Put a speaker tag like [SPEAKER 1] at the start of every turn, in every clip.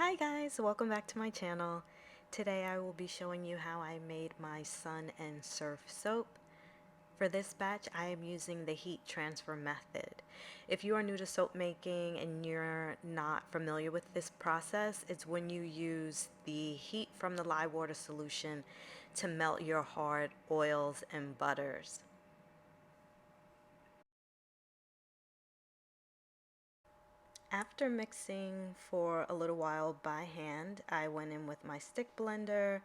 [SPEAKER 1] Hi guys, welcome back to my channel. Today I will be showing you how I made my sun and surf soap. For this batch I am using the heat transfer method. If you are new to soap making and you're not familiar with this process, it's when you use the heat from the lye water solution to melt your hard oils and butters. After mixing for a little while by hand, I went in with my stick blender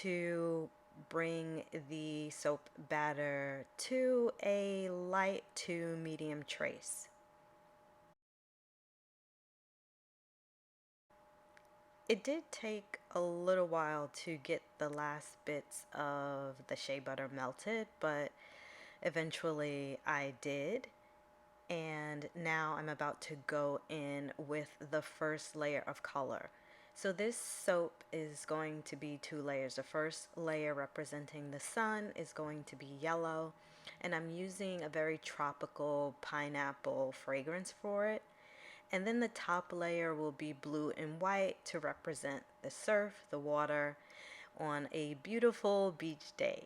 [SPEAKER 1] to bring the soap batter to a light to medium trace. It did take a little while to get the last bits of the shea butter melted, but eventually I did. And now I'm about to go in with the first layer of color. So this soap is going to be two layers. The first layer representing the sun is going to be yellow, and I'm using a very tropical pineapple fragrance for it. And then the top layer will be blue and white to represent the surf, the water, on a beautiful beach day.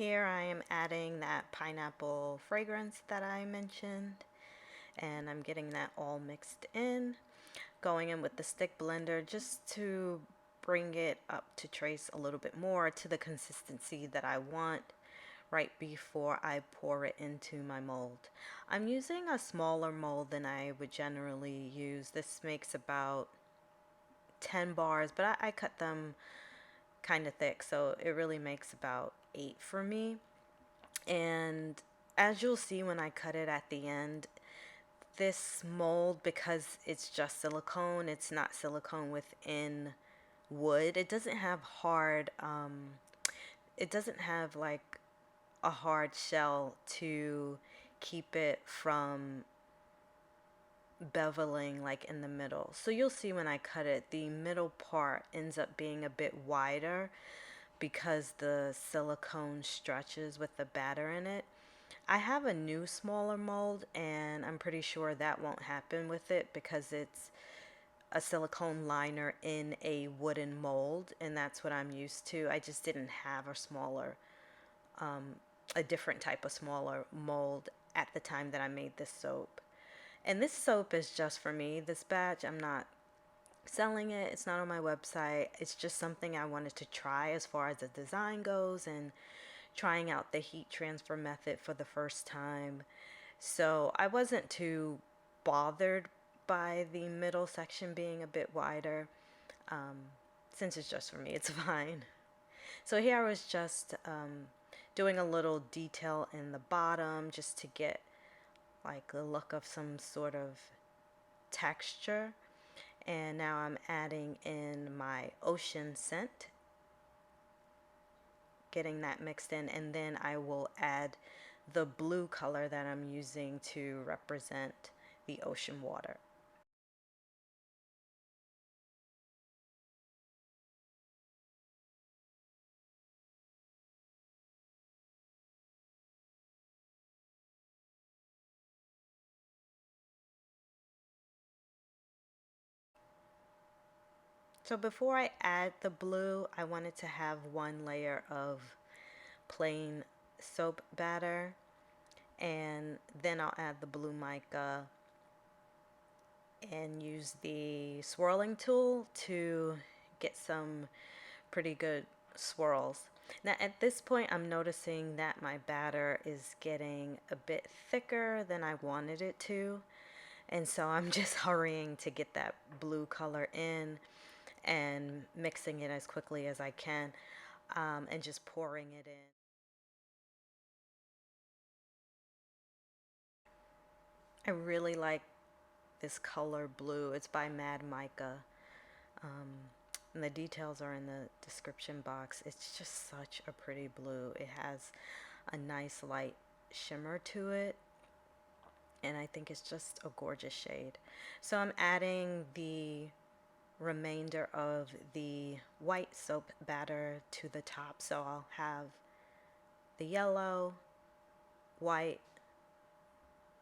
[SPEAKER 1] Here I am adding that pineapple fragrance that I mentioned, and I'm getting that all mixed in, going in with the stick blender just to bring it up to trace a little bit more to the consistency that I want right before I pour it into my mold. I'm using a smaller mold than I would generally use. This makes about 10 bars, but I cut them kind of thick, so it really makes about 8 for me. And as you'll see when I cut it at the end, this mold, because it's just silicone, it's not silicone within wood. It doesn't have it doesn't have like a hard shell to keep it from beveling like in the middle. So you'll see when I cut it, the middle part ends up being a bit wider because the silicone stretches with the batter in it. I have a new smaller mold and I'm pretty sure that won't happen with it because it's a silicone liner in a wooden mold, and that's what I'm used to. I just didn't have a smaller, a different type of smaller mold at the time that I made this soap. And this soap is just for me, this batch. I'm not selling it, it's not on my website. It's just something I wanted to try as far as the design goes and trying out the heat transfer method for the first time. So I wasn't too bothered by the middle section being a bit wider. Um, since it's just for me, it's fine. So here I was just doing a little detail in the bottom just to get like the look of some sort of texture. And now I'm adding in my ocean scent, getting that mixed in, and then I will add the blue color that I'm using to represent the ocean water. So before I add the blue, I wanted to have one layer of plain soap batter, and then I'll add the blue mica and use the swirling tool to get some pretty good swirls. Now at this point I'm noticing that my batter is getting a bit thicker than I wanted it to, and so I'm just hurrying to get that blue color in and mixing it as quickly as I can, and just pouring it in. I really like this color blue. It's by Mad Mica. Um, and the details are in the description box. It's just such a pretty blue. It has a nice light shimmer to it, and I think it's just a gorgeous shade. So I'm adding the remainder of the white soap batter to the top. So I'll have the yellow, white,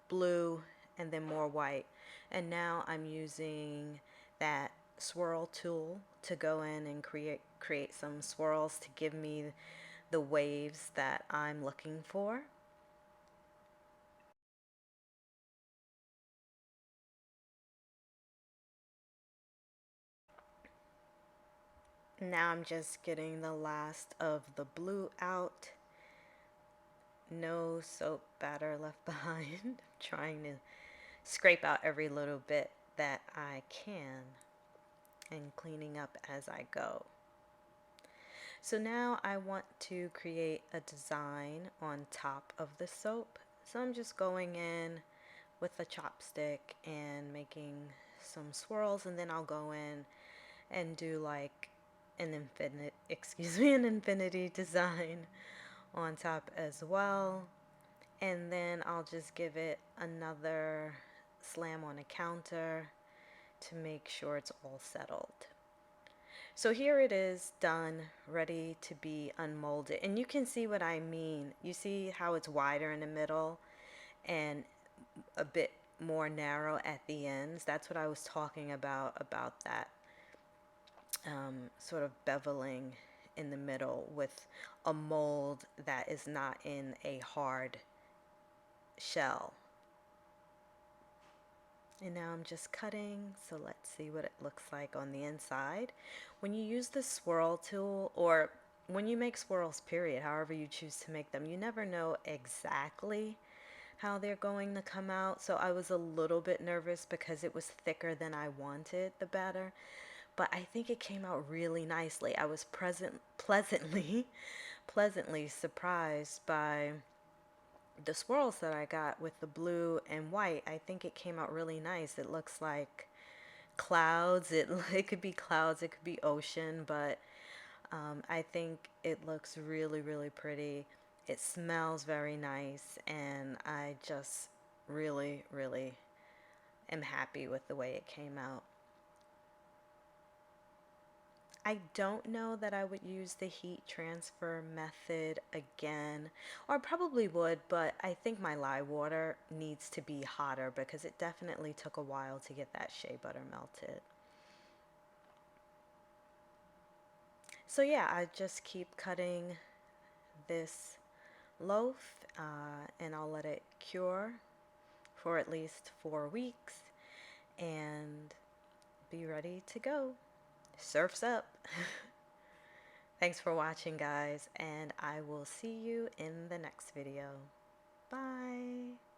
[SPEAKER 1] blue, and then more white. And now I'm using that swirl tool to go in and create some swirls to give me the waves that I'm looking for. Now I'm just getting the last of the blue out. No soap batter left behind. I'm trying to scrape out every little bit that I can and cleaning up as I go. So now I want to create a design on top of the soap. So I'm just going in with a chopstick and making some swirls, and then I'll go in and do like an an infinity design on top as well. And then I'll just give it another slam on a counter to make sure it's all settled. So here it is done, ready to be unmolded. And you can see what I mean. You see how it's wider in the middle and a bit more narrow at the ends. That's what I was talking about that sort of beveling in the middle with a mold that is not in a hard shell. And now I'm just cutting, so let's see what it looks like on the inside. When you use the swirl tool, or when you make swirls, period, however you choose to make them, you never know exactly how they're going to come out. So I was a little bit nervous because it was thicker than I wanted, the batter. But I think it came out really nicely. I was pleasantly surprised by the swirls that I got with the blue and white. I think it came out really nice. It looks like clouds. It could be clouds, it could be ocean, but I think it looks really pretty. It smells very nice, and I just really am happy with the way it came out. I don't know that I would use the heat transfer method again, or I probably would, but I think my lye water needs to be hotter because it definitely took a while to get that shea butter melted. So yeah, I just keep cutting this loaf and I'll let it cure for at least 4 weeks and be ready to go. Surf's up. Thanks for watching, guys, and I will see you in the next video. Bye.